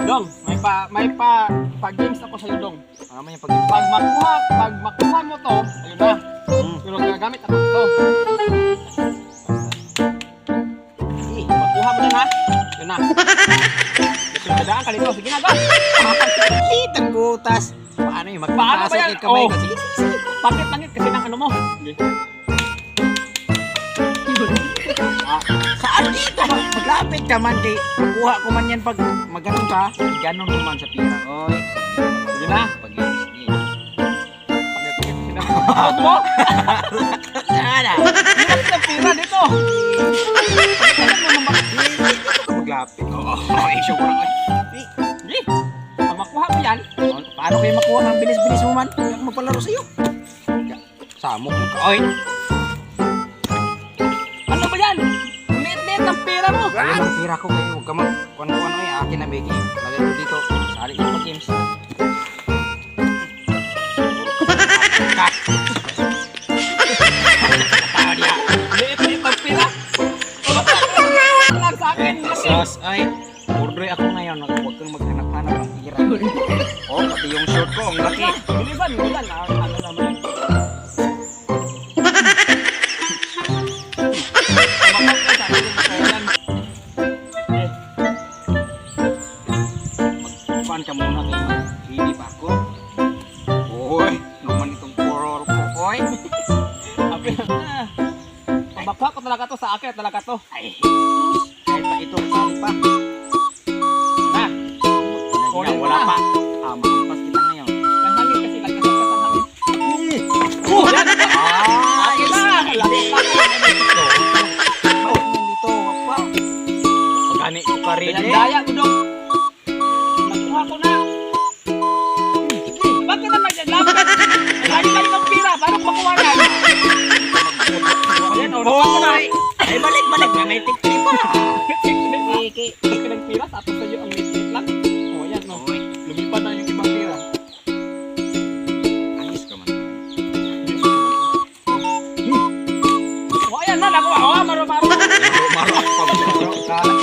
Dong, pag games ako sa'yo, Dong. Ano yung pag-games? Pag makuha mo to, ayun na. Pero gagamit ako ito. Makuha mo din ha. Yun na. Pinadaan ka dito. Sige na, go. Itang butas. Paano yung Paano ba yan? magpapasok kamay Oh. ko? Sige. Pangit kasi ng ano mo. Saan dito? Maglapit ka man. Di, makuha ko man yan pag maganon ka. Ganon mo man sa pira. Oy. Sige na. Pag-games ni. Pangit mo? Sana. Hirap na pira dito. Maglapit. Oo. Isyo ko lang. Hindi. Pag makuha mo yan, Paano kayo makuha ang bilis-bilis mo man? Hindi ako magpalaro sa'yo. Samok mo ka. Oy. ano ba yan? Liit-liit ng pira mo. Ayun ang pira ko kayo. Huwag ka mag-kuhan-kuhan eh. Akin na, Becky. Lagay ko dito. Sali ko pag-games. Cut. Katawa niya. Liit-liit ng pira. Lang sa akin. Sos, ay. Ordery ako ngayon. Huwag kang maghanap-hanap ng pira. Oh, pati yung short ko. Ang laki. Bilisan, bilisan. Ano naman. Kuhan ka muna kayo. Hindi pa ako. Oy, naman itong porol ko. Oy. Pabakwa ko talaga to sa akin. Talaga to. Ay, kahit pa itong sampa. Na. Wala, wala pa. Makampas kita ngayon. Ang hangin kasi. Lagkasan ka sa hangin. Akin na! Dito, wapa. Pagani ko ka rin eh. Daya ko dong. Nakuha ko na. Bakit naman yan? Laban. Lagi-lagi ng pira. Paano ko makuha yan? Ayan, Oh, ay balik-balik na may tiktik pa. Pinagpira tapos sa'yo ang liit lang. O ayan, no. Lumipad na yung ibang pira. Ayos ka man. O ayan na, nakuha. O, maro-maro. Maro ako pa. Kala